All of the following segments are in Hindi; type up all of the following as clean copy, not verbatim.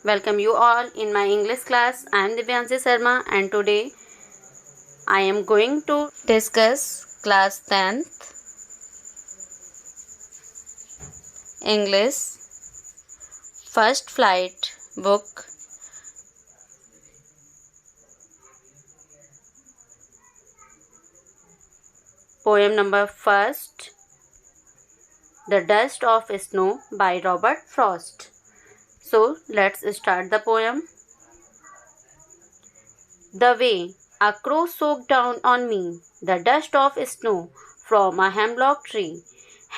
Welcome you all in my English class. I am Divyanshi Sharma and today I am going to discuss class 10th English First Flight book. Poem number first, The Dust of Snow by Robert Frost. So let's start the poem. The way a crow soaked down on me the dust of snow from a hemlock tree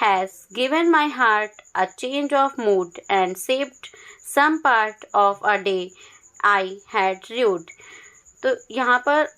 has given my heart a change of mood and saved some part of a day I had rued. तो यहाँ पर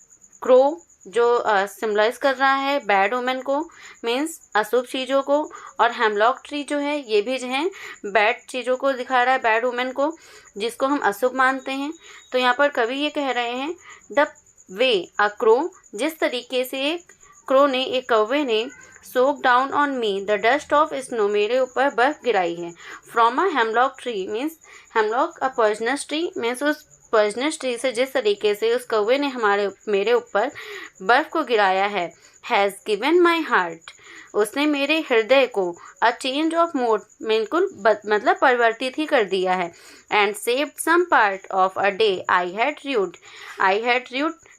क्रो जो सिम्बलाइज कर रहा है बैड वुमेन को, मीन्स अशुभ चीज़ों को, और हेमलॉक ट्री जो है ये भी जो है बैड चीज़ों को दिखा रहा है, बैड वुमेन को जिसको हम अशुभ मानते हैं. तो यहाँ पर कवि ये कह रहे हैं द वे अ क्रो, जिस तरीके से एक क्रो ने, एक कौवे ने shook down on me the dust of snow, मेरे ऊपर बर्फ गिराई है, from a hemlock tree, means hemlock a poisonous tree, means उस पॉइजनस ट्री से जिस तरीके से उस कौवे ने मेरे ऊपर बर्फ को गिराया है. हैज़ गिवन माई हार्ट, उसने मेरे हृदय को अ चेंज ऑफ मूड, बिल्कुल मतलब परिवर्तित ही कर दिया है. And saved some part of a day I had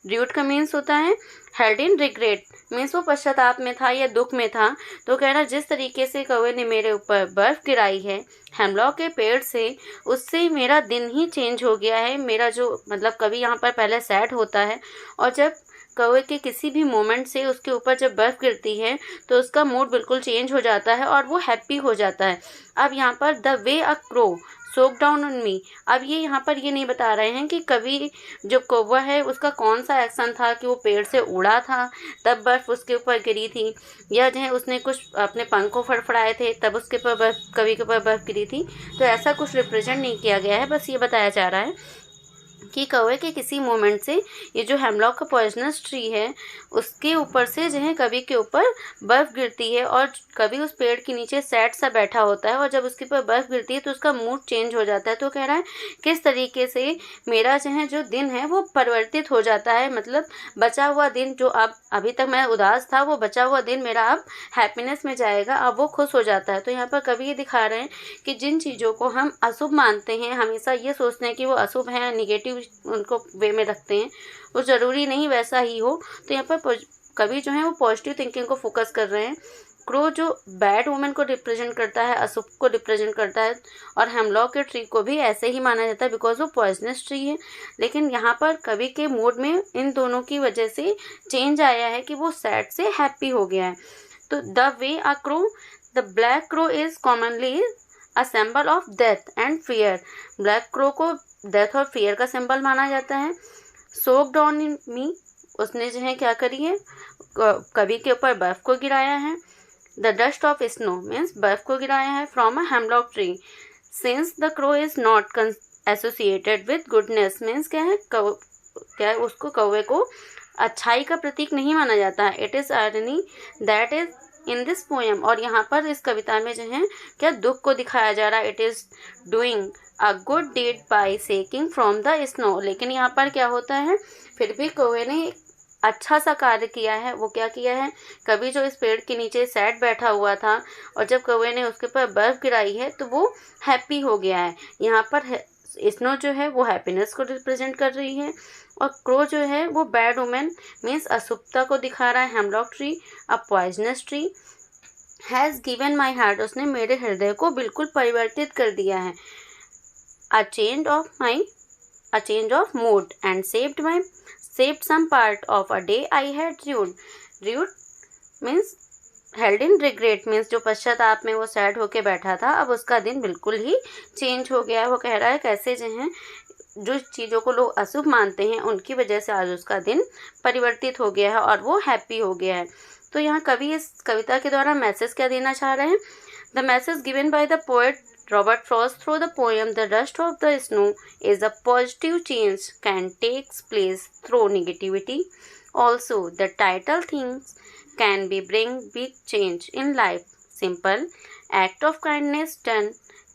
rued का मीन्स होता है हेल्ड इन रिग्रेट, मीन्स वो पश्चाताप में था या दुख में था. तो कहना जिस तरीके से कौवे ने मेरे ऊपर बर्फ़ गिराई है हेमलॉक के पेड़ से, उससे मेरा दिन ही चेंज हो गया है. मेरा जो मतलब कवि यहाँ पर पहले सैड होता है और जब कौवे के किसी भी मोमेंट से उसके ऊपर जब बर्फ़ गिरती है तो उसका मूड बिल्कुल चेंज हो जाता है और वो हैप्पी हो जाता है. अब यहाँ पर the way a crow shook down on मी, अब ये यहाँ पर ये नहीं बता रहे हैं कि कवि जो कौवा है उसका कौन सा एक्शन था कि वो पेड़ से उड़ा था तब बर्फ़ उसके ऊपर गिरी थी, या जो है उसने कुछ अपने पंखों फड़फड़ाए थे तब उसके ऊपर बर्फ़, कवि के ऊपर बर्फ़ गिरी थी. तो ऐसा कुछ रिप्रेजेंट नहीं किया गया है, बस ये बताया जा रहा है कि कौवे के किसी मोमेंट से ये जो हेमलॉक का पॉइजनस ट्री है उसके ऊपर से जो है कवि के ऊपर बर्फ़ गिरती है और कवि उस पेड़ के नीचे सैड सा बैठा होता है और जब उसके ऊपर बर्फ़ गिरती है तो उसका मूड चेंज हो जाता है. तो कह रहा है किस तरीके से मेरा जो है जो दिन है वो परिवर्तित हो जाता है, मतलब बचा हुआ दिन जो अब अभी तक मैं उदास था वो बचा हुआ दिन मेरा अब हैप्पीनेस में जाएगा, अब वो खुश हो जाता है. तो यहाँ पर कवि ये दिखा रहे हैं कि जिन चीज़ों को हम अशुभ मानते हैं, हमेशा ये सोचते हैं कि वो अशुभ हैं, निगेटिव उनको वे में रखते हैं, वो ज़रूरी नहीं वैसा ही हो. तो यहाँ पर कवि जो है वो पॉजिटिव थिंकिंग को फोकस कर रहे हैं. क्रो जो बैड वुमेन को रिप्रेजेंट करता है, अशुभ को रिप्रेजेंट करता है, और हेमलॉक के ट्री को भी ऐसे ही माना जाता है बिकॉज वो पॉइजनस ट्री है. लेकिन यहाँ पर कवि के मूड में इन दोनों की वजह से चेंज आया है कि वो सैड से हैप्पी हो गया है. तो the way a crow, the black crow is commonly a symbol of death and fear, black crow को डेथ और फियर का सिंबल माना जाता है. सोक्ड ऑन इन मी, उसने जो है क्या करी है, कवि के ऊपर बर्फ़ को गिराया है. The dust of snow means बर्फ़ को गिराया है from a hemlock tree. Since the crow is not associated with goodness, means क्या है, क्या है उसको कौवे को अच्छाई का प्रतीक नहीं माना जाता है. It is irony that is in this poem, और यहाँ पर इस कविता में जो है क्या दुख को दिखाया जा रहा है. It is doing a good deed by shaking from the snow, लेकिन यहाँ पर क्या होता है, फिर भी कौवे ने अच्छा सा कार्य किया है. वो क्या किया है, कभी जो इस पेड़ के नीचे सैड बैठा हुआ था और जब कौवे ने उसके ऊपर बर्फ़ गिराई है तो वो हैप्पी हो गया है. यहाँ पर स्नो जो है वो हैप्पीनेस को रिप्रेजेंट कर रही है और क्रो जो है वो बैड वुमेन मीन्स अशुभता को दिखा रहा है. Hemlock tree a poisonous tree. Has given my heart, उसने मेरे हृदय को बिल्कुल परिवर्तित कर दिया है. A change of mood and saved some part of a day I had rued means held in regret, means जो पश्चाताप में वो सैड होके बैठा था अब उसका दिन बिल्कुल ही चेंज हो गया है. वो कह रहा है कैसे जो हैं जो चीज़ों को लोग अशुभ मानते हैं उनकी वजह से आज उसका दिन परिवर्तित हो गया है और वो हैप्पी हो गया है. तो यहाँ कवि इस कविता के द्वारा मैसेज क्या देना चाह रहे हैं, the message given by the poet Robert Frost through the poem The Dust of the Snow is a positive change can take place through negativity. Also, the title things can be bring big change in life. Simple act of kindness done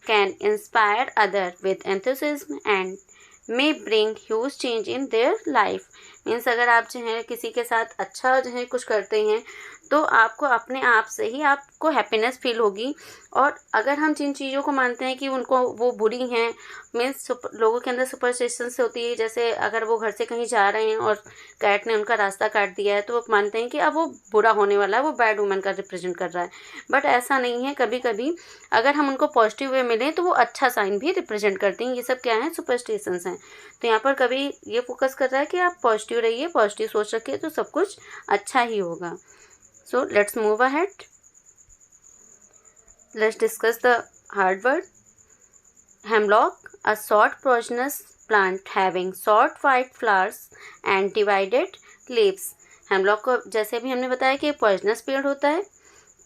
can inspire other with enthusiasm and may bring huge change in their life. Means अगर आप जो है किसी के साथ अच्छा जो है कुछ करते हैं तो आपको अपने आप से ही आपको हैप्पीनेस फील होगी। और अगर हम जिन चीज़ों को मानते हैं कि उनको वो बुरी हैं, मीन्स लोगों के अंदर सुपरस्टिशन से होती है, जैसे अगर वो घर से कहीं जा रहे हैं और कैट ने उनका रास्ता काट दिया है तो वो मानते हैं कि अब वो बुरा होने वाला है, वो बैड वुमन का रिप्रेजेंट कर रहा है। बट ऐसा नहीं है, कभी कभी अगर हम उनको पॉजिटिव वे मिलें तो वो अच्छा साइन भी रिप्रेजेंट करती हैं। ये सब क्या है, सुपरस्टिशंस हैं। तो यहाँ पर कभी ये फोकस कर रहा है कि आप पॉजिटिव रहिए, पॉजिटिव सोच रखिए तो सब कुछ अच्छा ही होगा। So let's move ahead. Let's discuss the hard word. Hemlock, a short poisonous plant having short white flowers and divided leaves. Hemlock को जैसे अभी हमने बताया कि पॉइजनस पेड़ होता है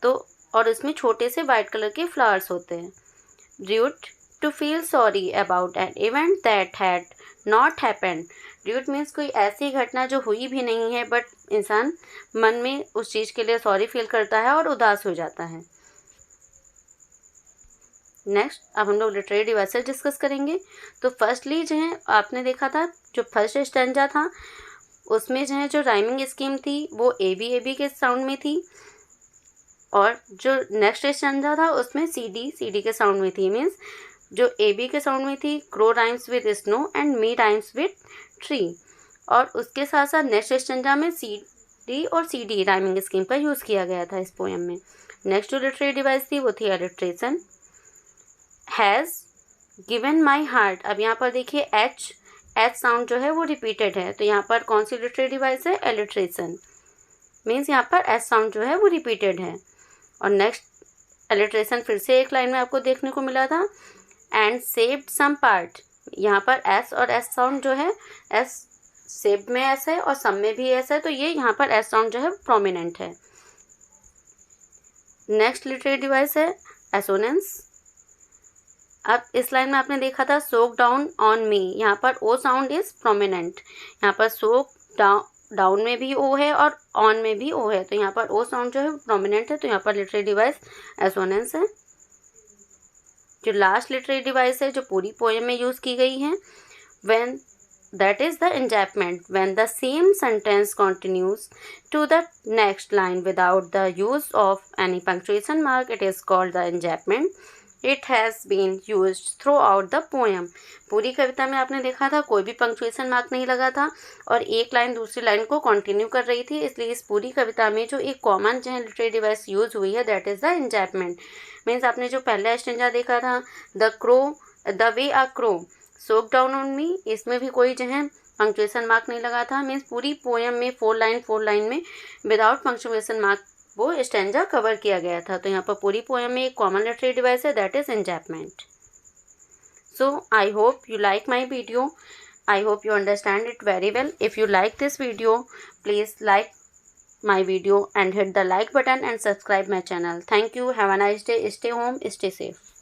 तो और उसमें छोटे से वाइट कलर के फ्लावर्स होते हैं। Rude, to feel sorry about an event that had not happened. Duet means कोई ऐसी घटना जो हुई भी नहीं है बट इंसान मन में उस चीज़ के लिए सॉरी फील करता है और उदास हो जाता है। नेक्स्ट अब हम लोग लिटरेरी डिवाइसेस डिस्कस करेंगे। तो फर्स्टली जो है आपने देखा था जो फर्स्ट स्टैंजा था उसमें जो है जो राइमिंग स्कीम थी वो ए बी के साउंड में थी, और जो नेक्स्ट स्टैंजा था उसमें सी डी के साउंड में थी। मीन्स जो ए बी के साउंड में थी, crow rhymes with snow and me rhymes with tree, और उसके साथ साथ नेक्स्ट स्टैंजा में सी डी और सी डी राइमिंग स्कीम का यूज़ किया गया था इस पोएम में। नेक्स्ट जो लिटरेरी डिवाइस थी वो थी alliteration. Has given my heart, अब यहाँ पर देखिए एच साउंड जो है वो रिपीटेड है, तो यहाँ पर कौन सी लिटरेरी डिवाइस है, एलिट्रेशन। मीन्स यहाँ पर एच साउंड जो है वो रिपीटेड है। और नेक्स्ट एलिट्रेशन फिर से एक लाइन में आपको देखने को मिला था, एंड सेव्ड सम पार्ट, यहाँ पर एस और एस साउंड जो है, एस सेव्ड में एस है और सम में भी एस है, तो ये यहाँ पर एस साउंड जो है प्रोमिनेंट है। नेक्स्ट लिटरेरी डिवाइस है एसोनेंस। अब इस लाइन में आपने देखा था सोक डाउन ऑन मी, यहाँ पर ओ साउंड इज प्रोमिनेंट, यहाँ पर सोक डाउन में भी ओ है और ऑन में भी ओ है, तो यहाँ पर ओ साउंड जो है प्रोमिनेंट है, तो यहाँ पर लिटरेरी डिवाइस एसोनेंस है। जो लास्ट लिटरेरी डिवाइस है जो पूरी पोएम में यूज़ की गई है, when that is the enjambment, when the same sentence continues to the next line without the use of any punctuation mark, it is called the enjambment. It has been used throughout the poem. पूरी कविता में आपने देखा था कोई भी पंक्चुएशन मार्क नहीं लगा था और एक लाइन दूसरी लाइन को कंटिन्यू कर रही थी, इसलिए इस पूरी कविता में जो एक कॉमन जो है लिटरेरी डिवाइस यूज हुई है that is the enjambment. Means आपने जो पहला स्टेंजा देखा था the way a crow shook down on me, इसमें भी कोई जो है पंक्चुएशन मार्क नहीं लगा था। मीन्स पूरी पोएम में 4 लाइन में विदाउट पंक्चुएशन मार्क वो स्टेंजा कवर किया गया था। तो यहाँ पर पूरी पोएम में एक कॉमन लिटरेरी डिवाइस है that is enjambment. So I hope you like my video, I hope you understand it very well. If you like this video, please like my video and hit the like button and subscribe my channel. Thank you. Have a nice day. Stay home. Stay safe.